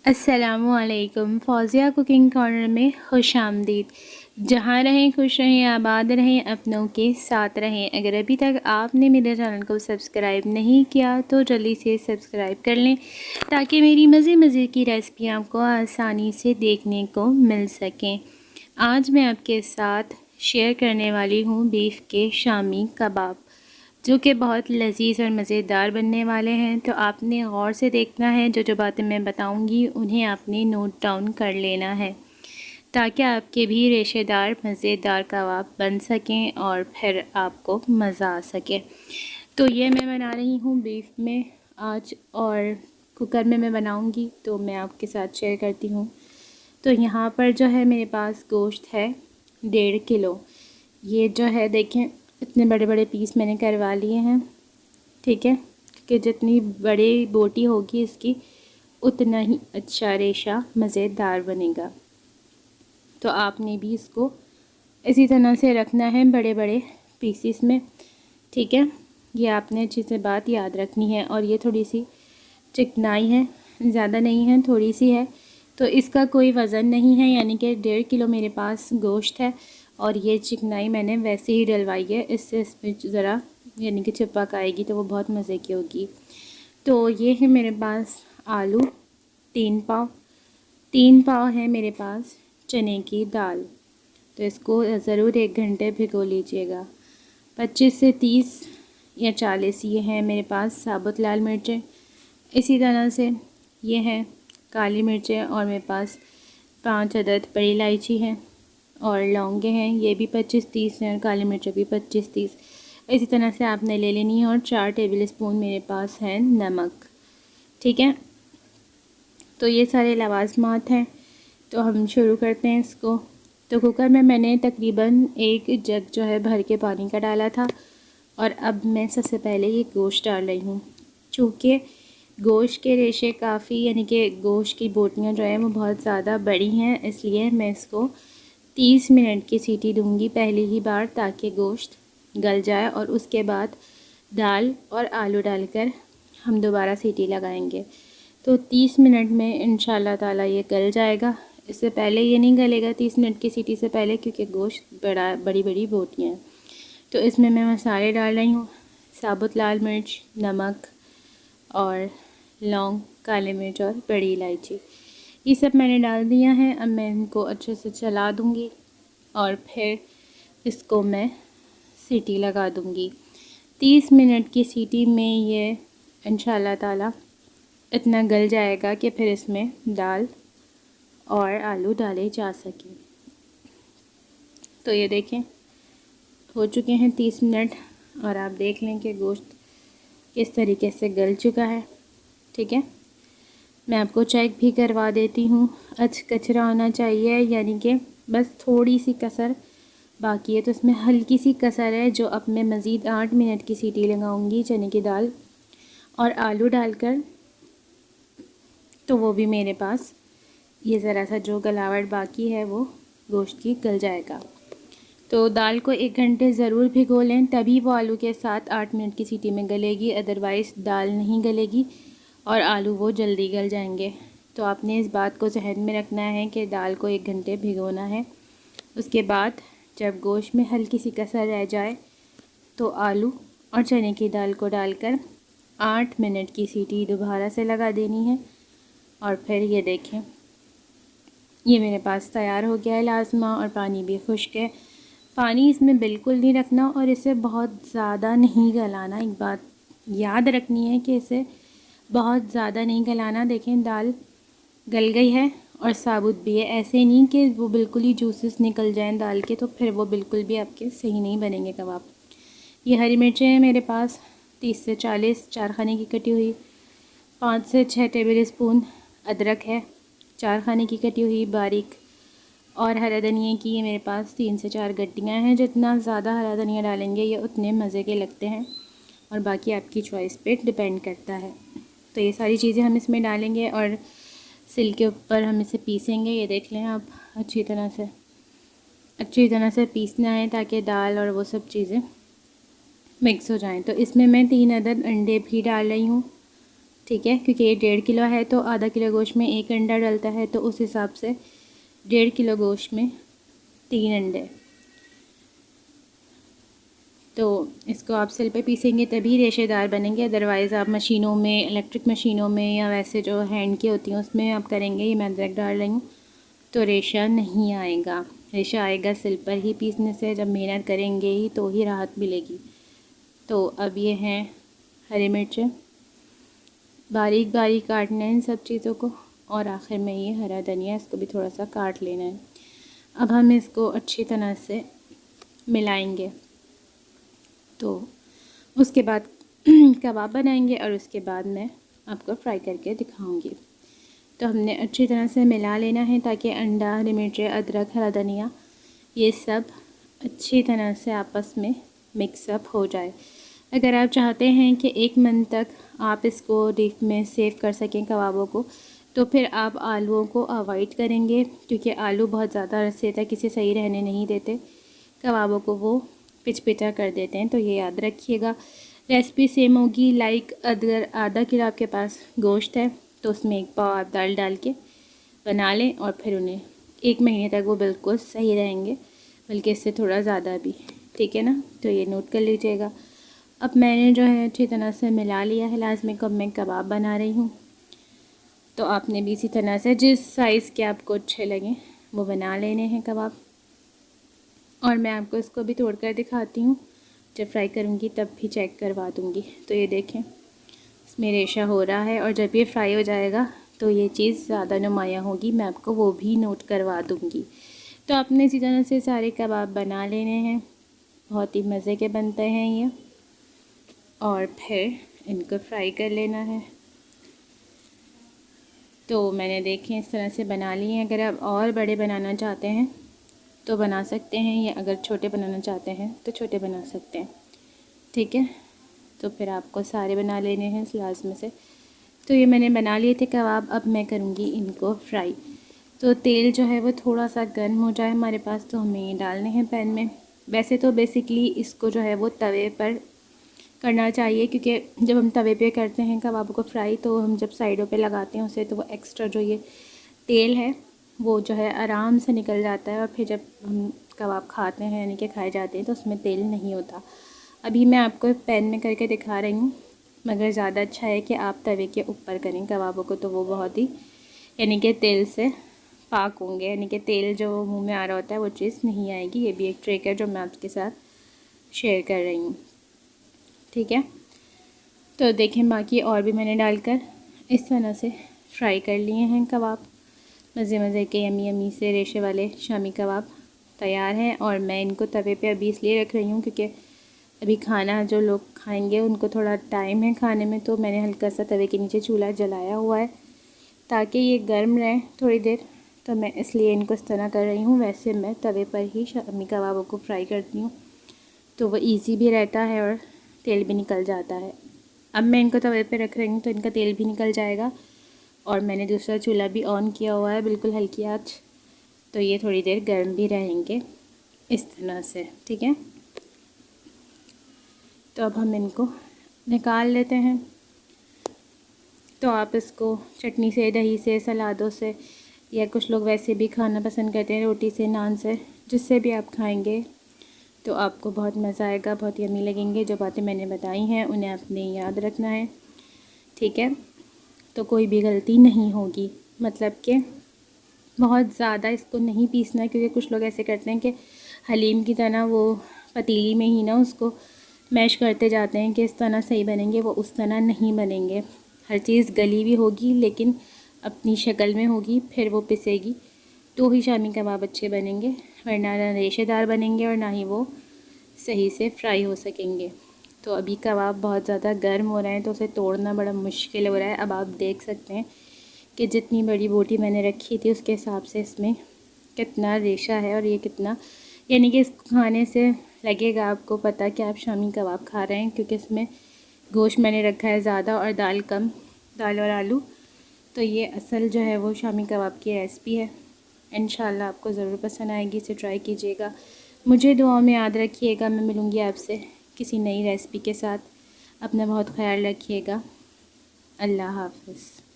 अस्सलामुअलैकुम। फ़ौज़िया cooking corner में खुश आमदीद। जहाँ रहें खुश रहें, आबाद रहें, अपनों के साथ रहें। अगर अभी तक आपने मेरे चैनल को सब्सक्राइब नहीं किया तो जल्दी से सब्सक्राइब कर लें ताकि मेरी मज़े की रेसिपी आपको आसानी से देखने को मिल सकें। आज मैं आपके साथ शेयर करने वाली हूँ बीफ के शामी कबाब, जो कि बहुत लजीज और मज़ेदार बनने वाले हैं। तो आपने गौर से देखना है, जो बातें मैं बताऊंगी उन्हें आपने नोट डाउन कर लेना है ताकि आपके भी रेशेदार मज़ेदार कबाब बन सकें और फिर आपको मज़ा आ सके। तो ये मैं बना रही हूँ बीफ में आज, और कुकर में मैं बनाऊंगी तो मैं आपके साथ शेयर करती हूँ। तो यहाँ पर जो है मेरे पास गोश्त है 1.5 किलो। ये जो है देखें, इतने बड़े बड़े पीस मैंने करवा लिए हैं, ठीक है, क्योंकि जितनी बड़ी बोटी होगी इसकी उतना ही अच्छा रेशा मज़ेदार बनेगा। तो आपने भी इसको इसी तरह से रखना है, बड़े बड़े पीसीस में, ठीक है। ये आपने अच्छी से बात याद रखनी है। और ये थोड़ी सी चिकनाई है, ज़्यादा नहीं है, थोड़ी सी है। तो इसका कोई वज़न नहीं है, यानी कि 1.5 किलो मेरे पास गोश्त है और ये चिकनाई मैंने वैसे ही डलवाई है। इससे इसमें ज़रा यानी कि चिपक आएगी तो वो बहुत मज़े की होगी। तो ये है मेरे पास आलू 3 पाव, 3 पाव है मेरे पास चने की दाल। तो इसको ज़रूर 1 घंटे भिगो लीजिएगा। 25 से 30 या 40 ये हैं मेरे पास साबुत लाल मिर्चें। इसी तरह से ये हैं काली मिर्चें, और मेरे पास 5 अदद बड़ी इलायची हैं और लौंगे हैं, ये भी 25-30 हैं, और काली मिर्चें भी 25-30 इसी तरह से आपने ले लेनी है। और 4 टेबल स्पून मेरे पास है नमक, ठीक है। तो ये सारे लवाज़मात हैं। तो हम शुरू करते हैं इसको। तो कुकर में मैंने तकरीबन 1 जग जो है भर के पानी का डाला था, और अब मैं सबसे पहले ये गोश्त डाल रही हूँ। चूँकि गोश्त के रेशे काफ़ी, यानी कि गोश्त की बोटियाँ जो हैं वो बहुत ज़्यादा बड़ी हैं, इसलिए मैं इसको 30 मिनट की सीटी दूंगी पहली ही बार, ताकि गोश्त गल जाए। और उसके बाद दाल और आलू डालकर हम दोबारा सीटी लगाएंगे। तो 30 मिनट में इंशाल्लाह ताला ये गल जाएगा। इससे पहले ये नहीं गलेगा 30 मिनट की सीटी से पहले, क्योंकि गोश्त बड़ी बड़ी बोटियाँ हैं। तो इसमें मैं मसाले डाल रही हूँ, साबुत लाल मिर्च, नमक और लौंग, काली मिर्च और बड़ी इलायची, ये सब मैंने डाल दिया है। अब मैं इनको अच्छे से चला दूँगी और फिर इसको मैं सीटी लगा दूँगी। 30 मिनट की सीटी में ये इंशाल्लाह ताला इतना गल जाएगा कि फिर इसमें दाल और आलू डाले जा सकें। तो ये देखें हो चुके हैं 30 मिनट, और आप देख लें कि गोश्त किस तरीके से गल चुका है, ठीक है। मैं आपको चेक भी करवा देती हूँ। कचरा होना चाहिए, यानी कि बस थोड़ी सी कसर बाकी है। तो इसमें हल्की सी कसर है, जो अब मैं मज़ीद 8 मिनट की सीटी लगाऊंगी चने की दाल और आलू डालकर। तो वो भी मेरे पास ये ज़रा सा जो गलावट बाकी है वो गोश्त की गल जाएगा। तो दाल को 1 घंटे ज़रूर भिगो लें, तभी वो आलू के साथ 8 मिनट की सीटी में गलेगी, अदरवाइज़ दाल नहीं गलेगी और आलू वो जल्दी गल जाएंगे। तो आपने इस बात को जहन में रखना है कि दाल को 1 घंटे भिगोना है। उसके बाद जब गोश्त में हल्की सी कसर रह जाए तो आलू और चने की दाल को डालकर 8 मिनट की सीटी दोबारा से लगा देनी है। और फिर ये देखें, ये मेरे पास तैयार हो गया है लाजमा, और पानी भी खुश्क है। पानी इसमें बिल्कुल नहीं रखना और इसे बहुत ज़्यादा नहीं गलाना। एक बात याद रखनी है कि इसे बहुत ज़्यादा नहीं गलाना। देखें दाल गल गई है और साबुत भी है, ऐसे नहीं कि वो बिल्कुल ही जूसेस निकल जाएं दाल के, तो फिर वो बिल्कुल भी आपके सही नहीं बनेंगे कबाब। ये हरी मिर्चें हैं मेरे पास 30 से 40, 4 खाने की कटी हुई। 5 से 6 टेबल स्पून अदरक है, 4 खाने की कटी हुई बारीक। और हरा धनिया की ये मेरे पास 3 से 4 गड्डियाँ हैं। जितना ज़्यादा हरा धनिया डालेंगे ये उतने मज़े के लगते हैं, और बाकी आपकी चॉइस पे डिपेंड करता है। तो ये सारी चीज़ें हम इसमें डालेंगे और सिल के ऊपर हम इसे पीसेंगे। ये देख लें आप, अच्छी तरह से पीसना है ताकि दाल और वो सब चीज़ें मिक्स हो जाएं। तो इसमें मैं 3 अदद अंडे भी डाल रही हूँ, ठीक है, क्योंकि ये 1.5 किलो है तो आधा किलो गोश्त में 1 अंडा डलता है, तो उस हिसाब से 1.5 किलो गोश्त में 3 अंडे। तो इसको आप सिल पे पीसेंगे तभी रेशेदार बनेंगे, अदरवाइज़ आप मशीनों में, इलेक्ट्रिक मशीनों में या वैसे जो हैंड की होती हैं उसमें आप करेंगे, ये मैं अदरक डाल रही हूँ, तो रेशा नहीं आएगा। रेशा आएगा सिल पर ही पीसने से, जब मेहनत करेंगे ही तो ही राहत मिलेगी। तो अब ये हैं हरी मिर्चें, बारीक बारीक काटना है इन सब चीज़ों को, और आखिर में ये हरा धनिया, इसको भी थोड़ा सा काट लेना है। अब हम इसको अच्छी तरह से मिलाएंगे, तो उसके बाद कबाब बनाएंगे और उसके बाद मैं आपको फ्राई करके दिखाऊंगी। तो हमने अच्छी तरह से मिला लेना है ताकि अंडा, हरी मिर्चें, अदरक, हरा धनिया ये सब अच्छी तरह से आपस में मिक्सअप हो जाए। अगर आप चाहते हैं कि 1 मंथ तक आप इसको डीप में सेव कर सकें कबाबों को, तो फिर आप आलूओं को अवॉइड करेंगे, क्योंकि आलू बहुत ज़्यादा अरसे तक इसे सही रहने नहीं देते, कबाबों को वो पिचपिचा कर देते हैं। तो ये याद रखिएगा। रेसिपी सेम होगी। लाइक अगर आधा किलो आपके पास गोश्त है तो उसमें 1 पाव आप दाल डाल के बना लें, और फिर उन्हें 1 महीने तक वो बिल्कुल सही रहेंगे, बल्कि इससे थोड़ा ज़्यादा भी, ठीक है ना। तो ये नोट कर लीजिएगा। अब मैंने जो है अच्छी तरह से मिला लिया है। लाजमी कब मैं कबाब बना रही हूँ, तो आपने भी इसी तरह से जिस साइज़ के आपको अच्छे लगें वो बना लेने हैं कबाब। और मैं आपको इसको भी तोड़ कर दिखाती हूँ, जब फ्राई करूँगी तब भी चेक करवा दूँगी। तो ये देखें, इसमें रेशा हो रहा है, और जब ये फ्राई हो जाएगा तो ये चीज़ ज़्यादा नुमायाँ होगी, मैं आपको वो भी नोट करवा दूँगी। तो आपने इसी तरह से सारे कबाब बना लेने हैं, बहुत ही मज़े के बनते हैं ये, और फिर इनको फ्राई कर लेना है। तो मैंने देखें इस तरह से बना लिए हैं। अगर आप और बड़े बनाना चाहते हैं तो बना सकते हैं, या अगर छोटे बनाना चाहते हैं तो छोटे बना सकते हैं, ठीक है। तो फिर आपको सारे बना लेने हैं इस लास्ट में से। तो ये मैंने बना लिए थे कबाब, अब मैं करूँगी इनको फ्राई। तो तेल जो है वो थोड़ा सा गर्म हो जाए हमारे पास, तो हमें ये डालने हैं पैन में। वैसे तो बेसिकली इसको जो है वो तवे पर करना चाहिए, क्योंकि जब हम तवे पे करते हैं कबाब को फ्राई, तो हम जब साइडों पे लगाते हैं उसे, तो वो एक्स्ट्रा जो ये तेल है वो जो है आराम से निकल जाता है, और फिर जब हम कबाब खाते हैं यानी कि खाए जाते हैं तो उसमें तेल नहीं होता। अभी मैं आपको पैन में करके दिखा रही हूँ, मगर ज़्यादा अच्छा है कि आप तवे के ऊपर करें कबाबों को, तो वो बहुत ही यानी कि तेल से पाक होंगे, यानी कि तेल जो मुंह में आ रहा होता है वो चीज़ नहीं आएगी। ये भी एक ट्रिक है जो मैं आपके साथ शेयर कर रही हूँ, ठीक है। तो देखें, बाकी और भी मैंने डालकर इस तरह से फ्राई कर लिए हैं कबाब। मज़े मज़े के यमी यमी से रेशे वाले शामी कबाब तैयार हैं। और मैं इनको तवे पे अभी इसलिए रख रही हूँ क्योंकि अभी खाना जो लोग खाएंगे उनको थोड़ा टाइम है खाने में, तो मैंने हल्का सा तवे के नीचे चूल्हा जलाया हुआ है ताकि ये गर्म रहे थोड़ी देर। तो मैं इसलिए इनको इस तरह कर रही हूँ। वैसे मैं तवे पर ही शामी कबाबों को फ्राई करती हूँ, तो वो ईजी भी रहता है और तेल भी निकल जाता है। अब मैं इनको तवे पे रख रही हूँ तो इनका तेल भी निकल जाएगा, और मैंने दूसरा चूल्हा भी ऑन किया हुआ है बिल्कुल हल्की आंच, तो ये थोड़ी देर गर्म भी रहेंगे इस तरह से, ठीक है। तो अब हम इनको निकाल लेते हैं। तो आप इसको चटनी से, दही से, सलादों से, या कुछ लोग वैसे भी खाना पसंद करते हैं रोटी से, नान से, जिससे भी आप खाएंगे तो आपको बहुत मज़ा आएगा, बहुत यम्मी लगेंगे। जो बातें मैंने बताई हैं उन्हें आपने याद रखना है, ठीक है। तो कोई भी गलती नहीं होगी, मतलब कि बहुत ज़्यादा इसको नहीं पीसना, क्योंकि कुछ लोग ऐसे करते हैं कि हलीम की तरह वो पतीली में ही ना उसको मैश करते जाते हैं कि इस तरह सही बनेंगे, वो उस तरह नहीं बनेंगे। हर चीज़ गली भी होगी लेकिन अपनी शक्ल में होगी, फिर वो पिसेगी तो ही शामी कबाब अच्छे बनेंगे, वरना ना रेशेदार बनेंगे और ना ही वो सही से फ्राई हो सकेंगे। तो अभी कबाब बहुत ज़्यादा गर्म हो रहे हैं तो उसे तोड़ना बड़ा मुश्किल हो रहा है। अब आप देख सकते हैं कि जितनी बड़ी बोटी मैंने रखी थी उसके हिसाब से इसमें कितना रेशा है, और ये कितना, यानी कि इसको खाने से लगेगा आपको पता कि आप शामी कबाब खा रहे हैं, क्योंकि इसमें गोश्त मैंने रखा है ज़्यादा और दाल कम, दाल और आलू। तो ये असल जो है वो शामी कबाब की रेसिपी है। इंशाल्लाह आपको ज़रूर पसंद आएगी, इसे ट्राई कीजिएगा। मुझे दुआओं में याद रखिएगा। मैं मिलूँगी आपसे किसी नई रेसिपी के साथ। अपना बहुत ख्याल रखिएगा। अल्लाह हाफ़िज़।